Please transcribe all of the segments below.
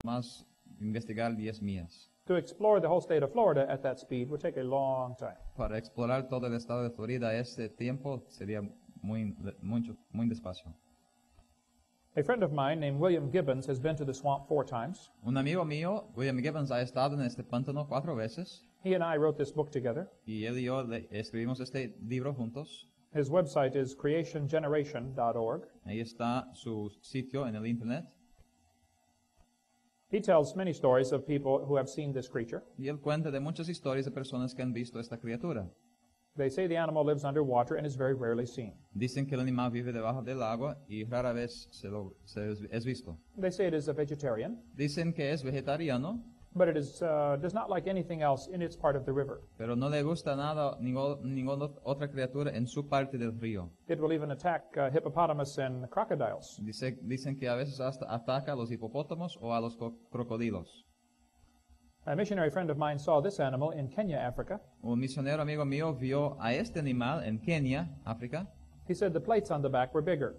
más investigar 10 millas. To explore the whole state of Florida at that speed would take a long time. Para explorar todo el estado de Florida a ese tiempo sería muy despacio. A friend of mine named William Gibbons has been to the swamp 4 times. Un amigo mío, William Gibbons, ha estado en este pantano 4 veces. He and I wrote this book together. Y él y yo escribimos este libro juntos. His website is creationgeneration.org. Ahí está su sitio en el internet. He tells many stories of people who have seen this creature. Y él cuenta de muchas historias de personas que han visto esta criatura. They say the animal lives underwater and is very rarely seen. Dicen que el animal vive debajo del agua y rara vez es visto. They say it is a vegetarian, Dicen que es vegetariano, but it is, does not like anything else in its part of the river. pero no le gusta nada, ninguna otra criatura en su parte del río. It will even attack hippopotamus and crocodiles. Dicen que a veces hasta ataca a los hipopótamos o a los crocodilos. A missionary friend of mine saw this animal in Kenya, Africa. Un misionero amigo mío vio a este animal en Kenia, África, He said the plates on the back were bigger.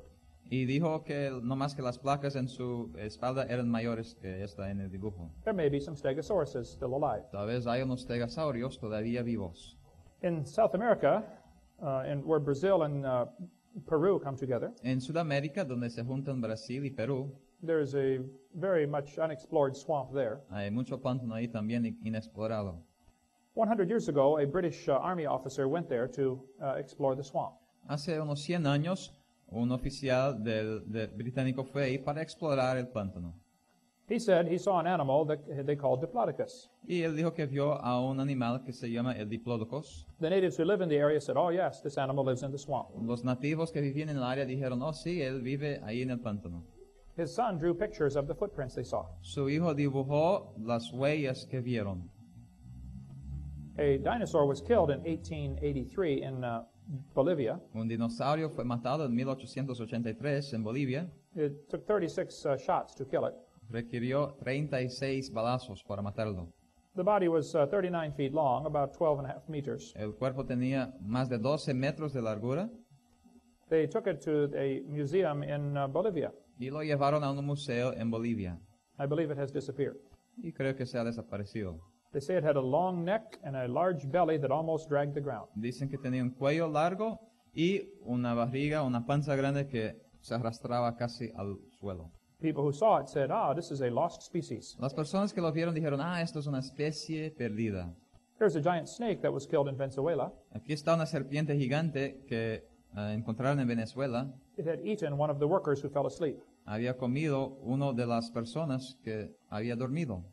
y dijo que no más que las placas en su espalda eran mayores que esta en el dibujo. There may be some stegosauruses still alive. Tal vez hay unos stegosaurios todavía vivos. In South America, where Brazil and Peru come together, En Sudamérica, donde se juntan Brasil y Perú, there is a very much unexplored swamp there. hay mucho pantano ahí también inexplorado. 100 years ago, a British Army officer went there to explore the swamp. Hace unos 100 años, un oficial del británico fue ahí para explorar el pantano. He said he saw an animal that they called Diplodocus. Y él dijo que vio a un animal que se llama el diplodocus. The natives who live in the area said, oh yes, this animal lives in the swamp. Los nativos que vivían en el área dijeron, oh sí, él vive ahí en el pantano. His son drew pictures of the footprints they saw. Su hijo dibujó las huellas que vieron. A dinosaur was killed in 1883 in Bolivia. Un dinosaurio fue matado en 1883 en Bolivia. It took 36 shots to kill it. Requirió 36 balazos para matarlo. The body was 39 feet long, about 12 and a half meters. El cuerpo tenía más de 12 metros de largura They took it to a museum in Bolivia. y lo llevaron a un museo en Bolivia. I believe it has disappeared. Y creo que se ha desaparecido. They say it had a long neck and a large belly that almost dragged the ground. Dicen que tenía un cuello largo y una barriga, una panza grande que se arrastraba casi al suelo. People who saw it said, this is a lost species. Las personas que lo vieron dijeron, esto es una especie perdida. There's a giant snake that was killed in Venezuela. Aquí está una serpiente gigante que encontraron en Venezuela. It had eaten one of the workers who fell asleep. Había comido uno de las personas que había dormido.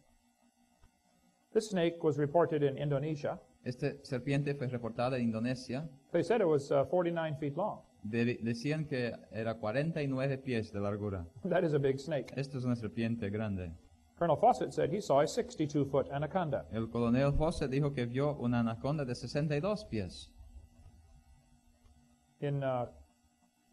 This snake was reported in Indonesia. Esta serpiente fue reportada en Indonesia. They said it was 49 feet long. Decían que era 49 pies de largura. That is a big snake. Esta es una serpiente grande. Colonel Fawcett said he saw a 62-foot anaconda. El coronel Fosse dijo que vio una anaconda de 62 pies. In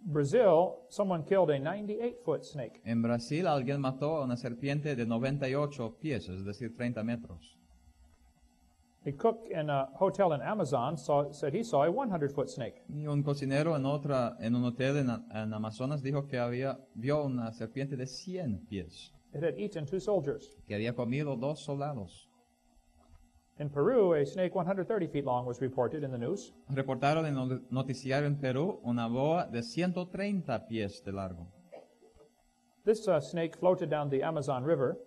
Brazil, someone killed a 98-foot snake. En Brasil alguien mató a una serpiente de 98 pies, es decir, 30 metros. A cook in a hotel in Amazon said he saw a 100-foot snake. Y un cocinero en un hotel en Amazonas dijo que vio una serpiente de 100 pies, It had eaten 2 soldiers. que había comido 2 soldados. In Peru, a snake 130 feet long was reported in the news. Reportaron en el noticiario en Perú una boa de 130 pies de largo. This snake floated down the Amazon River.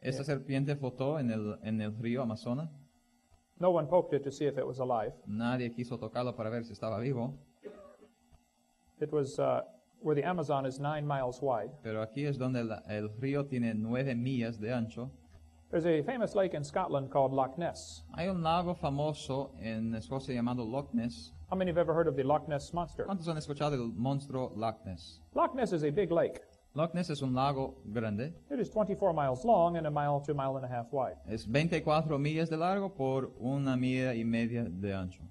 Esta serpiente flotó en el río Amazonas. No one poked it to see if it was alive. Nadie quiso tocarlo para ver si estaba vivo. It was where the Amazon is 9 miles wide. Pero aquí es donde el río tiene 9 millas de ancho. There's a famous lake in Scotland called Loch Ness. Hay un lago famoso en Escocia llamado Loch Ness. How many have ever heard of the Loch Ness monster? ¿Cuántos han escuchado del monstruo Loch Ness? Loch Ness is a big lake. Loch Ness es un lago grande. It is 24 miles long and a mile to a mile and a half wide. Es 24 millas de largo por 1 milla y media de ancho.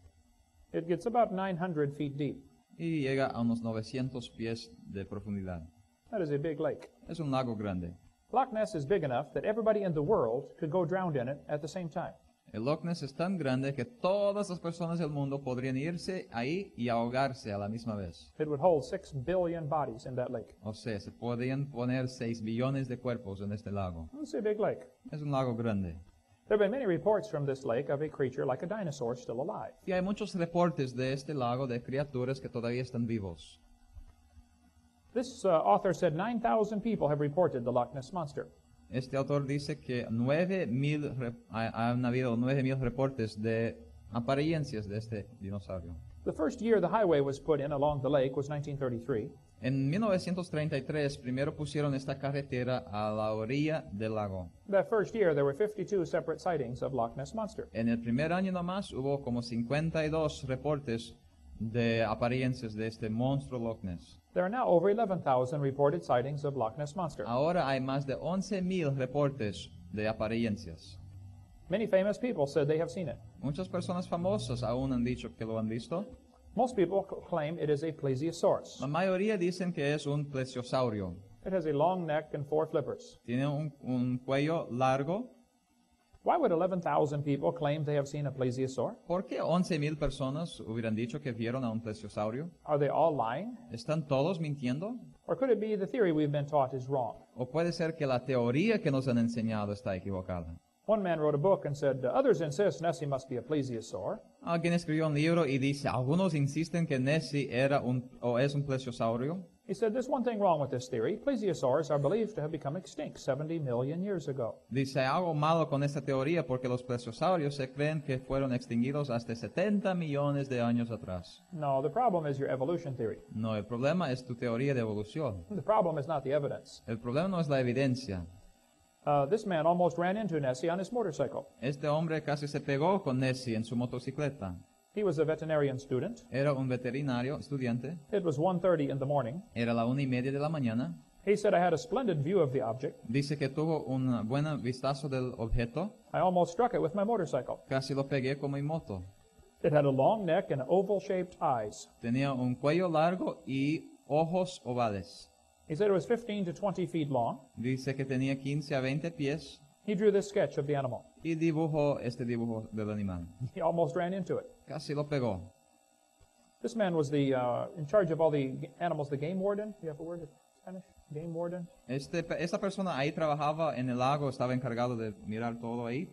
It gets about 900 feet deep. Y llega a unos 900 pies de profundidad. That is a big lake. Es un lago grande. Loch Ness is big enough that everybody in the world could go drowned in it at the same time. El Loch Ness es tan grande que todas las personas del mundo podrían irse ahí y ahogarse a la misma vez. It would hold 6 billion bodies in that lake. O sea, se podrían poner 6 billones de cuerpos en este lago. It's a big lake. Es un lago grande. There have been many reports from this lake of a creature like a dinosaur still alive. Y hay muchos reportes de este lago de criaturas que todavía están vivos. This author said 9,000 people have reported the Loch Ness Monster. Este autor dice que han habido 9,000 reportes de apariencias de este dinosaurio. The first year the highway was put in along the lake was 1933. En 1933 primero pusieron esta carretera a la orilla del lago. That first year there were 52 separate sightings of Loch Ness Monster. En el primer año nomás hubo como 52 reportes de apariencias de este monstruo Loch Ness. There are now over 11,000 reported sightings of Loch Ness Monster. Ahora hay más de 11,000 reportes de apariencias. Many famous people said they have seen it. Muchas personas famosas aún han dicho que lo han visto. Most people claim it is a plesiosaurus. La mayoría dicen que es un plesiosaurio. It has a long neck and 4 flippers. Tiene un cuello largo. Why would 11,000 people claim they have seen a plesiosaur? ¿Por qué 11,000 personas hubieran dicho que vieron a un plesiosaurio? Are they all lying? ¿Están todos mintiendo? Or could it be the theory we've been taught is wrong? ¿O puede ser que la teoría que nos han enseñado está equivocada? One man wrote a book and said, others insist Nessie must be a plesiosaur. Alguien escribió un libro y dice, algunos insisten que Nessie es un plesiosaurio. He said, there's one thing wrong with this theory. Plesiosaurs are believed to have become extinct 70 million years ago. Dice, hay algo malo con esta teoría porque los plesiosaurios se creen que fueron extinguidos hasta 70 millones de años atrás. No, the problem is your evolution theory. No, el problema es tu teoría de evolución. The problem is not the evidence. El problema no es la evidencia. This man almost ran into Nessie on his motorcycle. Este hombre casi se pegó con Nessie en su motocicleta. He was a veterinarian student. Era un veterinario, estudiante. It was 1:30 in the morning. Era la 1:30 de la mañana. He said, I had a splendid view of the object. Dice que tuvo un buen vistazo del objeto. I almost struck it with my motorcycle. Casi lo pegué con mi moto. It had a long neck and oval-shaped eyes. Tenía un cuello largo y ojos ovales. He said it was 15 to 20 feet long. Dice que tenía 15 a 20 pies. He drew this sketch of the animal. Y dibujó este dibujo del animal. He almost ran into it. Casi lo pegó. This man was in charge of all the animals, the game warden. Do you have a word in Spanish? Game warden. Esta persona ahí trabajaba en el lago, estaba encargado de mirar todo ahí.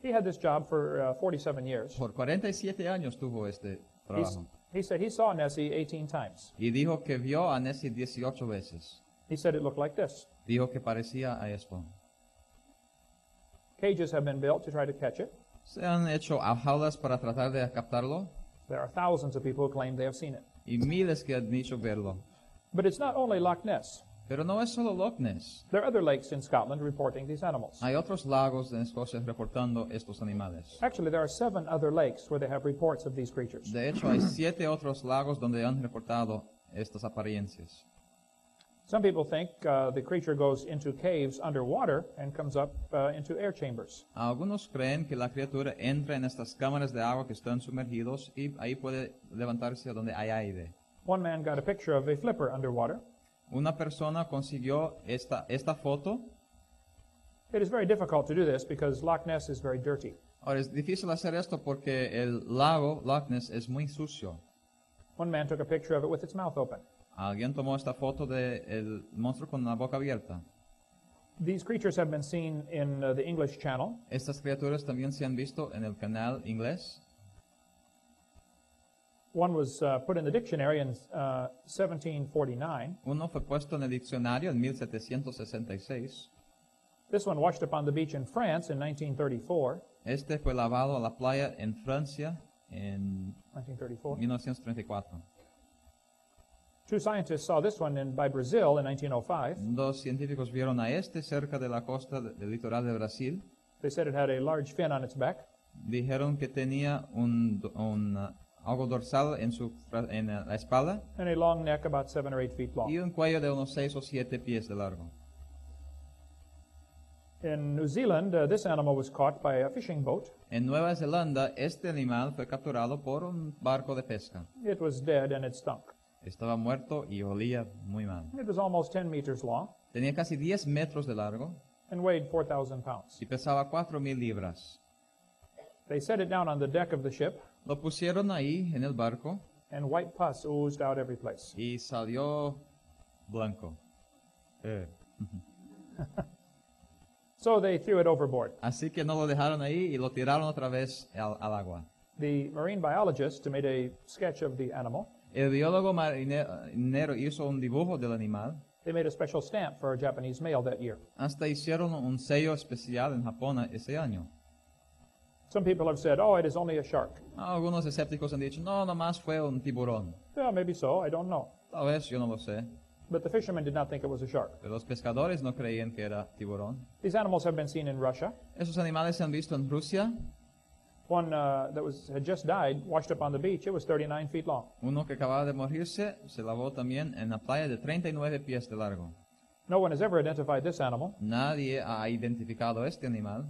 He had this job for 47 years. Por 47 años tuvo este trabajo. He said he saw Nessie 18 times. Y dijo que vio a Nessie 18 veces. He said it looked like this. Dijo que parecía a esto. Cages have been built to try to catch it. Se han hecho jaulas para tratar de captarlo. There are thousands of people who claim they have seen it. Y miles que han dicho verlo. But it's not only Loch Ness. Pero no es solo Loch Ness. There are other lakes in Scotland reporting these animals. Hay otros lagos en Escocia reportando estos animales. Actually, there are 7 other lakes where they have reports of these creatures. De hecho, hay 7 otros lagos donde han reportado estas apariencias. Some people think the creature goes into caves underwater and comes up into air chambers. Algunos creen que la criatura entra en estas cámaras de agua que están sumergidos y ahí puede levantarse donde hay aire. One man got a picture of a flipper underwater. Una persona consiguió esta foto. It is very difficult to do this because Loch Ness is very dirty. Ahora es difícil hacer esto porque el lago Loch Ness es muy sucio. One man took a picture of it with its mouth open. Alguien tomó esta foto del monstruo con la boca abierta. These creatures have been seen in the English Channel. Estas criaturas también se han visto en el canal inglés. One was put in the dictionary in 1749. Uno fue puesto en el diccionario en 1766. This one washed up on the beach in France in 1934. Este fue lavado a la playa en Francia en 1934. 1934. 2 scientists saw this one by Brazil in 1905. Dos científicos vieron a este cerca de la costa del litoral de Brasil. They said it had a large fin on its back. Dijeron que tenía algo dorsal en la espalda And a long neck about 7 or 8 feet long. y un cuello de unos 6 o 7 pies de largo. In New Zealand, this animal was caught by a fishing boat. En Nueva Zelanda, este animal fue capturado por un barco de pesca. It was dead and it stunk. Estaba muerto y olía muy mal. It was almost 10 meters long Tenía casi 10 metros de largo and weighed 4,000 pounds. y pesaba 4,000 libras. They set it down on the deck of the ship, Lo pusieron ahí en el barco and white pus oozed out every place. y salió blanco. So they threw it overboard. Así que no lo dejaron ahí y lo tiraron otra vez al agua. The marine biologist made a sketch of the animal. El biólogo marinero hizo un dibujo del animal. They made a special stamp for a Japanese male that year. Hasta hicieron un sello especial en Japón ese año. Some people have said, oh, it is only a shark. Algunos escépticos han dicho, no, nomás fue un tiburón. Yeah, maybe so, I don't know. Tal vez, yo no lo sé. But the fishermen did not think it was a shark. Pero los pescadores no creían que era tiburón. These animals have been seen in Russia. Esos animales se han visto en Rusia. One that had just died, washed up on the beach. It was 39 feet long. Uno que acababa de morirse se lavó también en la playa de 39 pies de largo. No one has ever identified this animal. Nadie ha identificado este animal.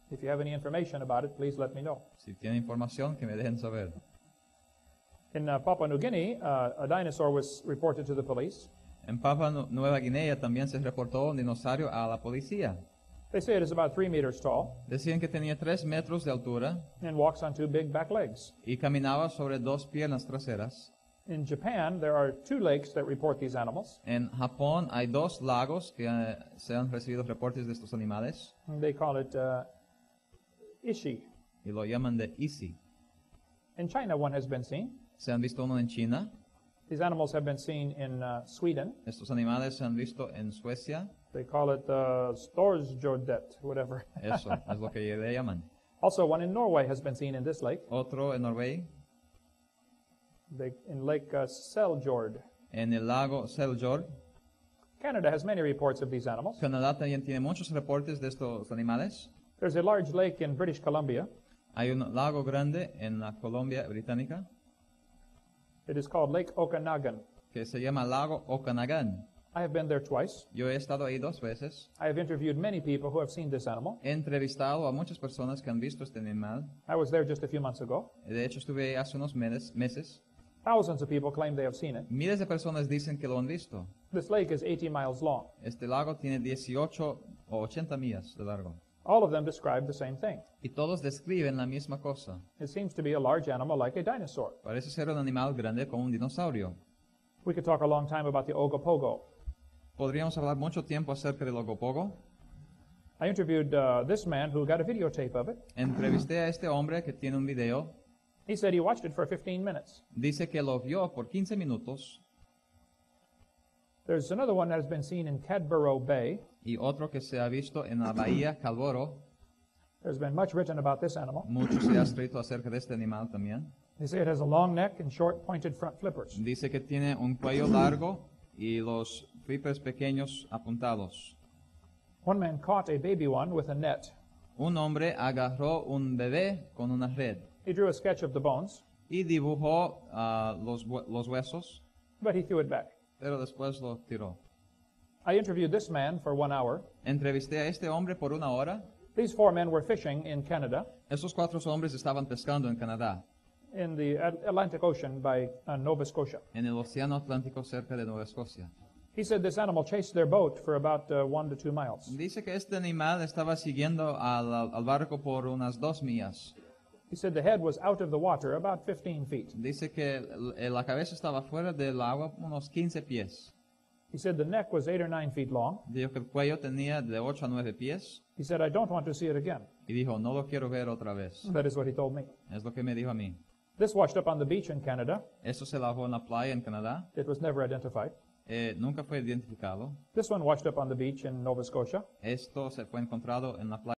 If you have any information about it, please let me know. Si tiene información, que me dejen saber. In Papua New Guinea, a dinosaur was reported to the police. En Papua Nueva Guinea también se reportó un dinosaurio a la policía. They say it is about 3 meters tall Decían que tenía 3 metros de altura and walks on 2 big back legs. y caminaba sobre 2 piernas traseras. In Japan, there are 2 lakes that report these animals. En Japón hay 2 lagos que se han recibido reportes de estos animales They call it Ishi. y lo llaman de Isi. In China, one has been seen. Se han visto uno en China. These animals have been seen in Sweden. Estos animales se han visto en Suecia. They call it Storsjordet, whatever. Eso es lo que le llaman. Also, one in Norway has been seen in this lake, Otro en Noruega, in Lake Seljord. en el lago Seljord. Canada has many reports of these animals. Canadá también tiene muchos reportes de estos animales. There's a large lake in British Columbia. Hay un lago grande en la Colombia británica It is called Lake Okanagan. que se llama Lago Okanagan. I have been there twice. Yo he estado ahí 2 veces. I have interviewed many people who have seen this animal. He entrevistado a muchas personas que han visto este animal. I was there just a few months ago. De hecho, estuve ahí hace unos meses. Thousands of people claim they have seen it. Miles de personas dicen que lo han visto. This lake is 80 miles long. Este lago tiene 18 o 80 millas de largo. All of them describe the same thing. Y todos describen la misma cosa. It seems to be a large animal like a dinosaur. Parece ser un animal grande como un dinosaurio. We could talk a long time about the Ogopogo. Podríamos hablar mucho tiempo acerca del ogopogo. I interviewed this man who got a videotape of it. Entrevisté a este hombre que tiene un video. He said he watched it for 15 minutes. Dice que lo vio por 15 minutos. There's another one that has been seen in Cadborough Bay. Y otro que se ha visto en la bahía Calvoro. There's been much written about this animal. Mucho se ha escrito acerca de este animal también. They say it has a long neck and short pointed front flippers. Dice que tiene un cuello largo y los flippers pequeños apuntados. One man caught a baby one with a net. Un hombre agarró un bebé con una red He drew a sketch of the bones, y dibujó los huesos, but he threw it back. pero después lo tiró. I interviewed this man for 1 hour. Entrevisté a este hombre por 1 hora. These 4 men were fishing in Canada, Esos 4 hombres estaban pescando en Canadá, in the Atlantic Ocean by Nova Scotia. en el Océano Atlántico cerca de Nueva Escocia. He said this animal chased their boat for about 1 to 2 miles. Dice que este animal estaba siguiendo al barco por unas 2 millas. He said the head was out of the water about 15 feet. Dice que la cabeza estaba fuera del agua unos 15 pies. He said the neck was 8 or 9 feet long. Dijo que el cuello tenía de 8 a 9 pies. He said, I don't want to see it again. Y dijo, no lo quiero ver otra vez. That is what he told me. Es lo que me dijo a mí. This washed up on the beach in Canada. Eso se lavó en la playa en Canadá. It was never identified. Nunca fue identificado. This one washed up on the beach in Nova Scotia. Esto se fue encontrado en la playa